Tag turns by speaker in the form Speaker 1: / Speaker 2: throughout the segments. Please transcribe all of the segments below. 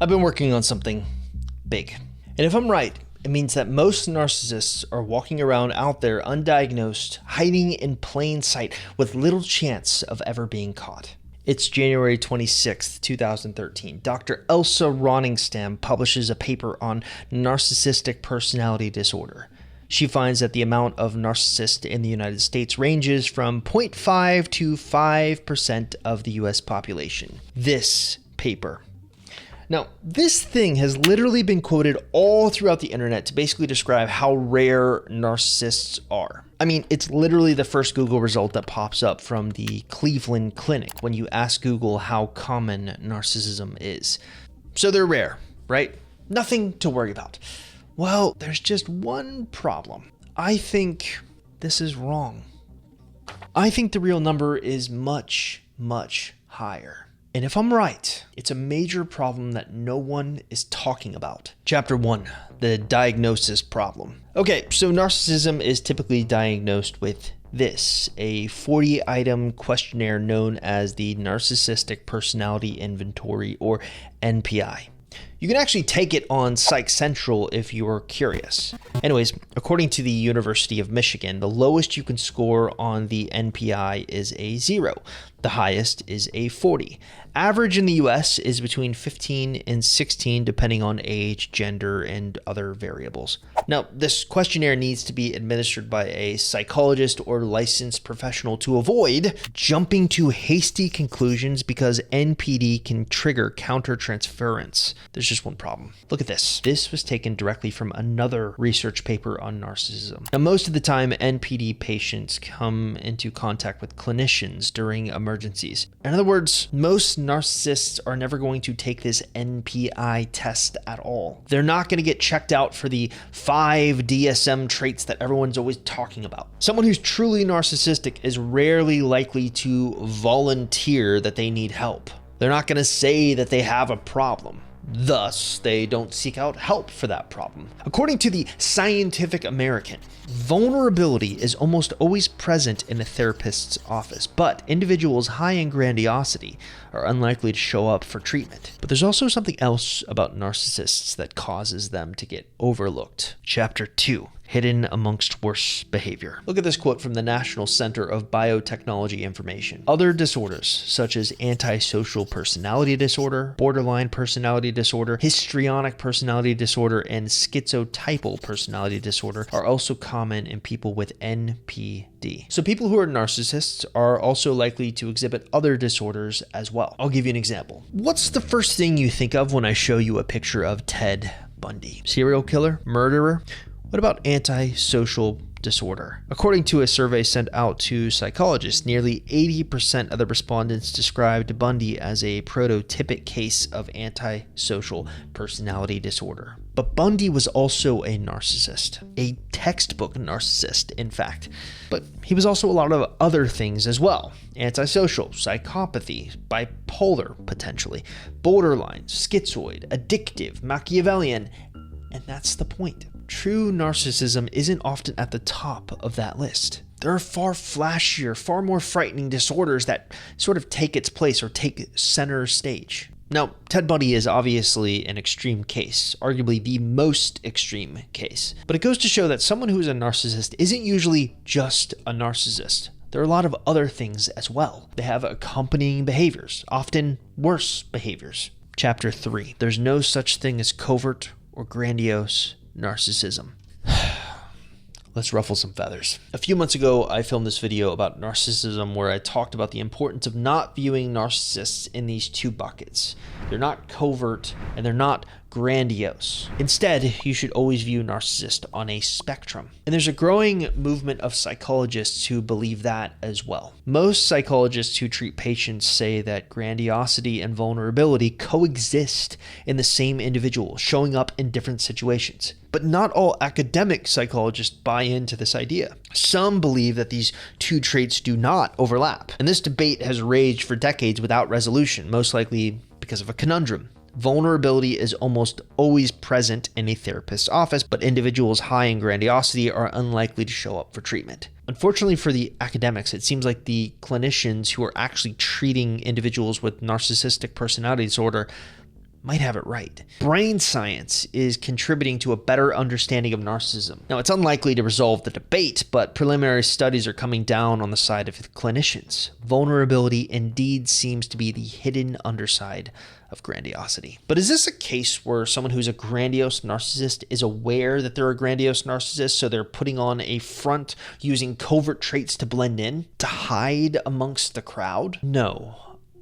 Speaker 1: I've been working on something big. And if I'm right, it means that most narcissists are walking around out there undiagnosed, hiding in plain sight with little chance of ever being caught. It's January 26th, 2013. Dr. Elsa Ronningstam publishes a paper on narcissistic personality disorder. She finds that the amount of narcissists in the United States ranges from 0.5 to 5% of the US population. This paper. Now, this thing has literally been quoted all throughout the internet to basically describe how rare narcissists are. I mean, it's literally the first Google result that pops up from the Cleveland Clinic when you ask Google how common narcissism is. So they're rare, right? Nothing to worry about. Well, there's just one problem. I think this is wrong. I think the real number is much, much higher. And if I'm right, it's a major problem that no one is talking about. Chapter 1, the diagnosis problem. Okay, so narcissism is typically diagnosed with this, a 40-item questionnaire known as the Narcissistic Personality Inventory, or NPI. You can actually take it on Psych Central if you're curious. Anyways, according to the University of Michigan, the lowest you can score on the NPI is a 0. The highest is a 40. Average in the US is between 15 and 16, depending on age, gender, and other variables. Now, this questionnaire needs to be administered by a psychologist or licensed professional to avoid jumping to hasty conclusions because NPD can trigger countertransference. There's just one problem. Look at this. This was taken directly from another research paper on narcissism. Now, most of the time, NPD patients come into contact with clinicians during emergencies. In other words, most narcissists are never going to take this NPI test at all. They're not going to get checked out for the 5 DSM traits that everyone's always talking about. Someone who's truly narcissistic is rarely likely to volunteer that they need help. They're not going to say that they have a problem. Thus, they don't seek out help for that problem. According to the Scientific American, vulnerability is almost always present in a therapist's office, but individuals high in grandiosity are unlikely to show up for treatment. But there's also something else about narcissists that causes them to get overlooked. Chapter 2. Hidden amongst worse behavior. Look at this quote from the National Center of Biotechnology Information. Other disorders, such as antisocial personality disorder, borderline personality disorder, histrionic personality disorder, and schizotypal personality disorder, are also common in people with NPD. So people who are narcissists are also likely to exhibit other disorders as well. I'll give you an example. What's the first thing you think of when I show you a picture of Ted Bundy? Serial killer? Murderer? What about antisocial disorder? According to a survey sent out to psychologists, nearly 80% of the respondents described Bundy as a prototypic case of antisocial personality disorder. But Bundy was also a narcissist, a textbook narcissist, in fact. But he was also a lot of other things as well. Antisocial, psychopathy, bipolar, potentially, borderline, schizoid, addictive, Machiavellian, and that's the point. True narcissism isn't often at the top of that list. There are far flashier, far more frightening disorders that sort of take its place or take center stage. Now, Ted Bundy is obviously an extreme case, arguably the most extreme case. But it goes to show that someone who is a narcissist isn't usually just a narcissist. There are a lot of other things as well. They have accompanying behaviors, often worse behaviors. Chapter 3. There's no such thing as covert or grandiose narcissism. Let's ruffle some feathers. A few months ago, I filmed this video about narcissism where I talked about the importance of not viewing narcissists in these two buckets. They're not covert and they're not grandiose. Instead, you should always view narcissists on a spectrum. And there's a growing movement of psychologists who believe that as well. Most psychologists who treat patients say that grandiosity and vulnerability coexist in the same individual, showing up in different situations. But not all academic psychologists buy into this idea. Some believe that these two traits do not overlap. And this debate has raged for decades without resolution, most likely because of a conundrum. Vulnerability is almost always present in a therapist's office, but individuals high in grandiosity are unlikely to show up for treatment. Unfortunately for the academics, it seems like the clinicians who are actually treating individuals with narcissistic personality disorder might have it right. Brain science is contributing to a better understanding of narcissism. Now, it's unlikely to resolve the debate, but preliminary studies are coming down on the side of clinicians. Vulnerability indeed seems to be the hidden underside of grandiosity. But is this a case where someone who's a grandiose narcissist is aware that they're a grandiose narcissist, so they're putting on a front using covert traits to blend in, to hide amongst the crowd? No.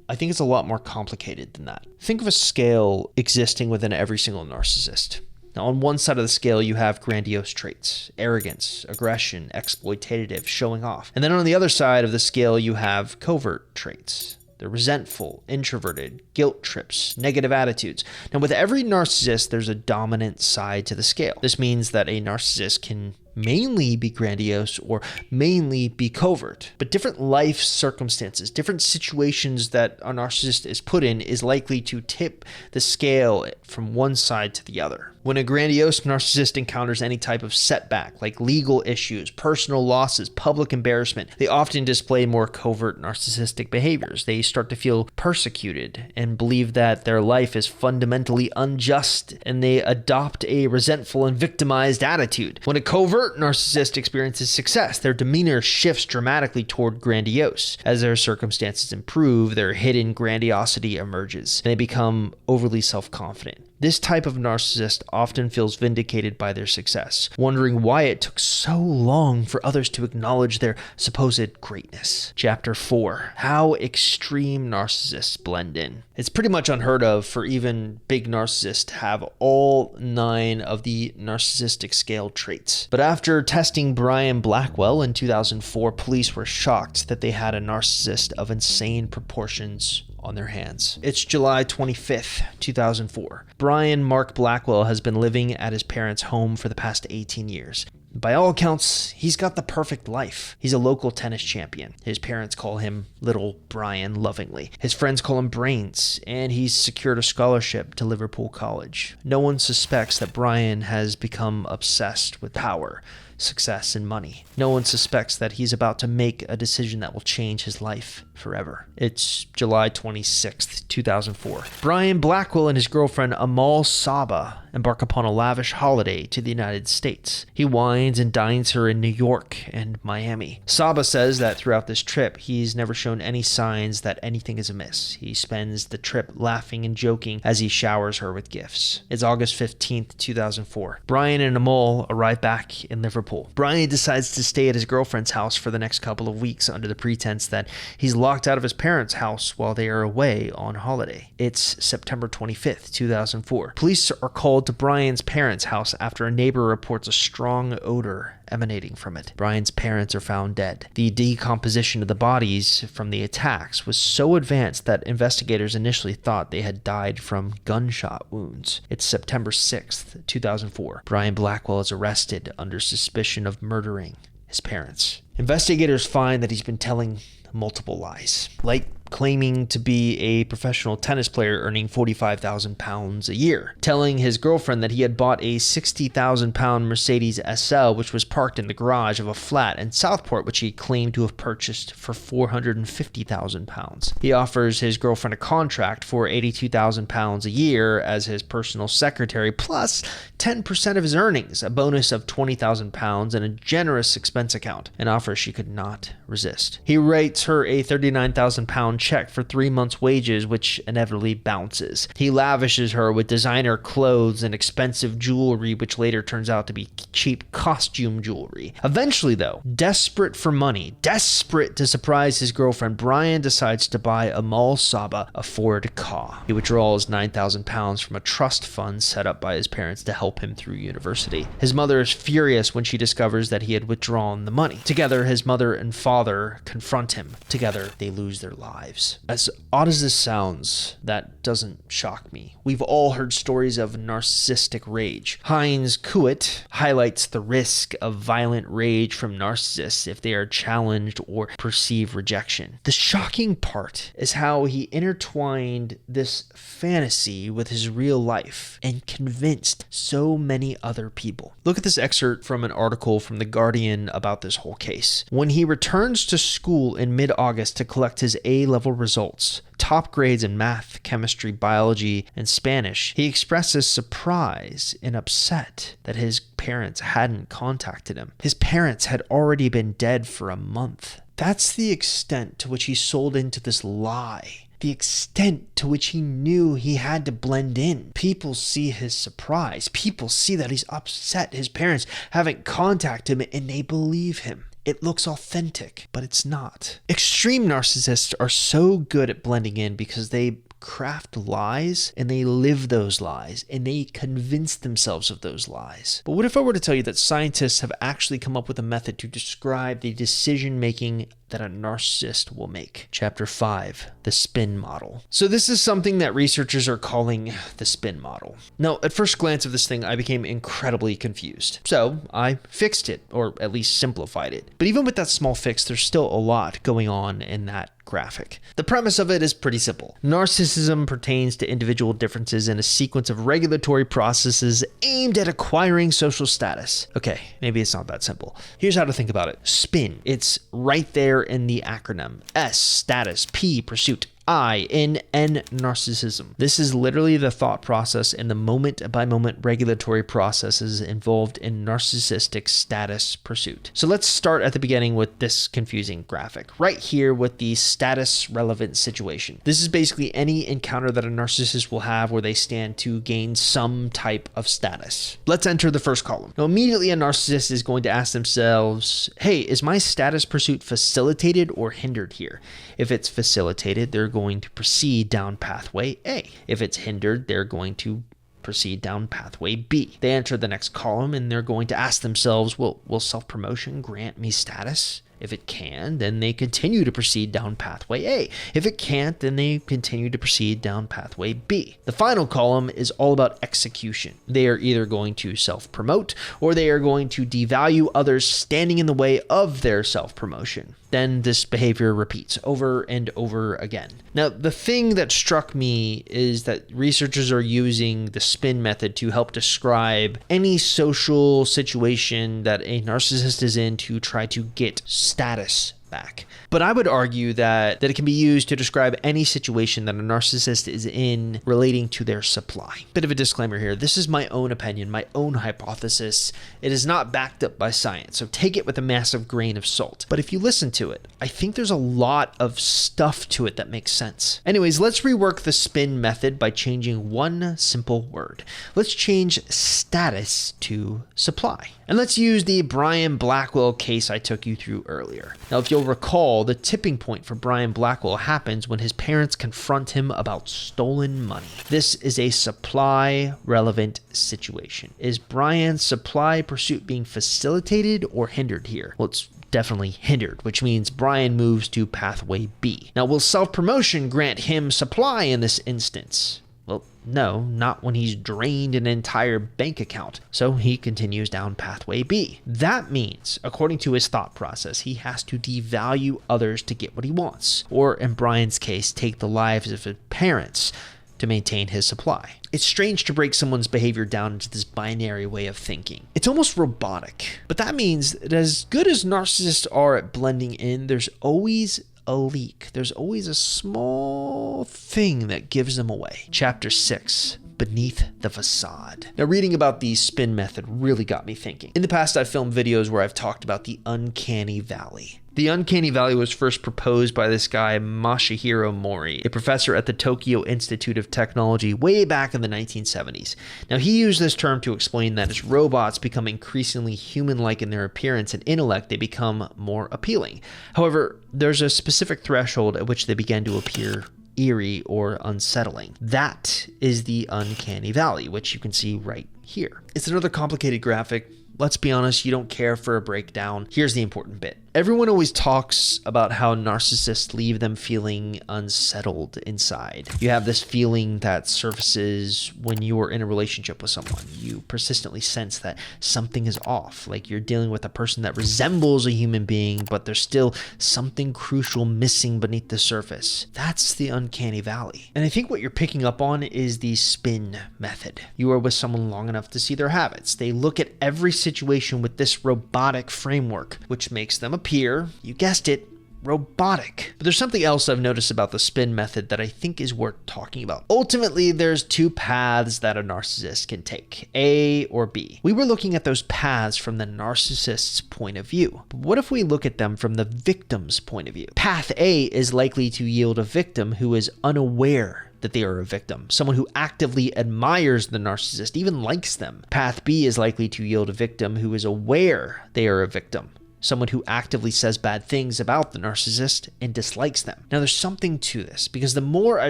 Speaker 1: I think it's a lot more complicated than that. Think of a scale existing within every single narcissist. Now, on one side of the scale, you have grandiose traits, arrogance, aggression, exploitative, showing off. And then on the other side of the scale, you have covert traits. They're resentful, introverted, guilt trips, negative attitudes. Now, with every narcissist, there's a dominant side to the scale. This means that a narcissist can mainly be grandiose or mainly be covert. But different life circumstances, different situations that a narcissist is put in is likely to tip the scale from one side to the other. When a grandiose narcissist encounters any type of setback, like legal issues, personal losses, public embarrassment, they often display more covert narcissistic behaviors. They start to feel persecuted and believe that their life is fundamentally unjust, and they adopt a resentful and victimized attitude. When a covert narcissist experiences success, their demeanor shifts dramatically toward grandiose. As their circumstances improve, their hidden grandiosity emerges, and they become overly self-confident. This type of narcissist often feels vindicated by their success, wondering why it took so long for others to acknowledge their supposed greatness. Chapter 4. How extreme narcissists blend in. It's pretty much unheard of for even big narcissists to have all 9 of the narcissistic scale traits. But after testing Brian Blackwell in 2004, police were shocked that they had a narcissist of insane proportions on their hands. It's July 25th, 2004. Brian Mark Blackwell has been living at his parents' home for the past 18 years. By all accounts, he's got the perfect life. He's a local tennis champion. His parents call him Little Brian lovingly. His friends call him Brains, and he's secured a scholarship to Liverpool College. No one suspects that Brian has become obsessed with power, success, and money. No one suspects that he's about to make a decision that will change his life forever. It's July 26th, 2004. Brian Blackwell and his girlfriend Amal Saba embark upon a lavish holiday to the United States. He wines and dines her in New York and Miami. Saba says that throughout this trip, he's never shown any signs that anything is amiss. He spends the trip laughing and joking as he showers her with gifts. It's August 15th, 2004. Brian and Amal arrive back in Liverpool. Brian decides to stay at his girlfriend's house for the next couple of weeks under the pretense that he's locked out of his parents' house while they are away on holiday. It's September 25th, 2004. Police are called to Brian's parents' house after a neighbor reports a strong odor emanating from it. Brian's parents are found dead. The decomposition of the bodies from the attacks was so advanced that investigators initially thought they had died from gunshot wounds. It's September 6th, 2004. Brian Blackwell is arrested under suspicion of murdering his parents. Investigators find that he's been telling multiple lies, like claiming to be a professional tennis player earning £45,000 a year, telling his girlfriend that he had bought a £60,000 Mercedes SL, which was parked in the garage of a flat in Southport, which he claimed to have purchased for £450,000. He offers his girlfriend a contract for £82,000 a year as his personal secretary, plus 10% of his earnings, a bonus of £20,000, and a generous expense account, an offer she could not resist. He writes her a £39,000 check for 3 months' wages, which inevitably bounces. He lavishes her with designer clothes and expensive jewelry, which later turns out to be cheap costume jewelry. Eventually, though, desperate for money, desperate to surprise his girlfriend, Brian decides to buy Amal Saba a Ford Ka. He withdraws £9,000 from a trust fund set up by his parents to help him through university. His mother is furious when she discovers that he had withdrawn the money. Together, his mother and father confront him. Together, they lose their lives. As odd as this sounds, that doesn't shock me. We've all heard stories of narcissistic rage. Heinz Kuit highlights the risk of violent rage from narcissists if they are challenged or perceive rejection. The shocking part is how he intertwined this fantasy with his real life and convinced so many other people. Look at this excerpt from an article from The Guardian about this whole case. When he returns to school in mid-August to collect his A-level level results, top grades in math, chemistry, biology, and Spanish, he expresses surprise and upset that his parents hadn't contacted him. His parents had already been dead for a month. That's the extent to which he sold into this lie. The extent to which he knew he had to blend in. People see his surprise. People see that he's upset his parents haven't contacted him, and they believe him. It looks authentic, but it's not. Extreme narcissists are so good at blending in because they craft lies and they live those lies and they convince themselves of those lies. But what if I were to tell you that scientists have actually come up with a method to describe the decision making that a narcissist will make? Chapter 5, the spin model. So this is something that researchers are calling the spin model. Now, at first glance of this thing, I became incredibly confused. So I fixed it, or at least simplified it. But even with that small fix, there's still a lot going on in that graphic. The premise of it is pretty simple. Narcissism pertains to individual differences in a sequence of regulatory processes aimed at acquiring social status. Okay, maybe it's not that simple. Here's how to think about it. SPIN. It's right there in the acronym. S, status. P, pursuit. I, N, narcissism. This is literally the thought process and the moment-by-moment regulatory processes involved in narcissistic status pursuit. So let's start at the beginning with this confusing graphic. Right here with the status-relevant situation. This is basically any encounter that a narcissist will have where they stand to gain some type of status. Let's enter the first column. Now, immediately a narcissist is going to ask themselves, hey, is my status pursuit facilitated or hindered here? If it's facilitated, they're going to proceed down pathway A. If it's hindered, they're going to proceed down pathway B. They enter the next column and they're going to ask themselves, well, will self-promotion grant me status? If it can, then they continue to proceed down pathway A. If it can't, then they continue to proceed down pathway B. The final column is all about execution. They are either going to self-promote or they are going to devalue others standing in the way of their self-promotion. Then this behavior repeats over and over again. Now, the thing that struck me is that researchers are using the spin method to help describe any social situation that a narcissist is in to try to get status back. But I would argue that it can be used to describe any situation that a narcissist is in relating to their supply. Bit of a disclaimer here. This is my own opinion, my own hypothesis. It is not backed up by science, so take it with a massive grain of salt. But if you listen to it, I think there's a lot of stuff to it that makes sense. Anyways, let's rework the spin method by changing one simple word. Let's change status to supply. And let's use the Brian Blackwell case I took you through earlier. Now, if you'll recall, the tipping point for Brian Blackwell happens when his parents confront him about stolen money. This is a supply-relevant situation. Is Brian's supply pursuit being facilitated or hindered here? Well, it's definitely hindered, which means Brian moves to pathway B. Now, will self-promotion grant him supply in this instance? Well, no, not when he's drained an entire bank account. So he continues down pathway B. That means, according to his thought process, he has to devalue others to get what he wants. Or in Brian's case, take the lives of his parents to maintain his supply. It's strange to break someone's behavior down into this binary way of thinking. It's almost robotic. But that means that as good as narcissists are at blending in, there's always a leak. There's always a small thing that gives them away. Chapter 6. Beneath the facade. Now, reading about the spin method really got me thinking. In the past, I've filmed videos where I've talked about the uncanny valley. The uncanny valley was first proposed by this guy, Masahiro Mori, a professor at the Tokyo Institute of Technology way back in the 1970s. Now, he used this term to explain that as robots become increasingly human-like in their appearance and intellect, they become more appealing. However, there's a specific threshold at which they begin to appear eerie or unsettling. That is the uncanny valley, which you can see right here. It's another complicated graphic. Let's be honest, you don't care for a breakdown. Here's the important bit. Everyone always talks about how narcissists leave them feeling unsettled inside. You have this feeling that surfaces when you are in a relationship with someone. You persistently sense that something is off, like you're dealing with a person that resembles a human being, but there's still something crucial missing beneath the surface. That's the uncanny valley. And I think what you're picking up on is the spin method. You are with someone long enough to see their habits. They look at every situation with this robotic framework, which makes them appear, you guessed it, robotic. But there's something else I've noticed about the spin method that I think is worth talking about. Ultimately, there's two paths that a narcissist can take, A or B. We were looking at those paths from the narcissist's point of view. But what if we look at them from the victim's point of view? Path A is likely to yield a victim who is unaware that they are a victim, someone who actively admires the narcissist, even likes them. Path B is likely to yield a victim who is aware they are a victim, someone who actively says bad things about the narcissist and dislikes them. Now, there's something to this, because the more I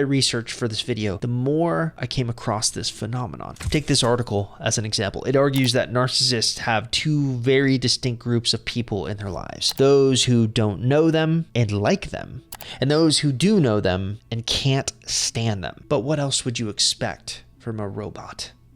Speaker 1: researched for this video, the more I came across this phenomenon. Take this article as an example. It argues that narcissists have two very distinct groups of people in their lives: those who don't know them and like them, and those who do know them and can't stand them. But what else would you expect from a robot?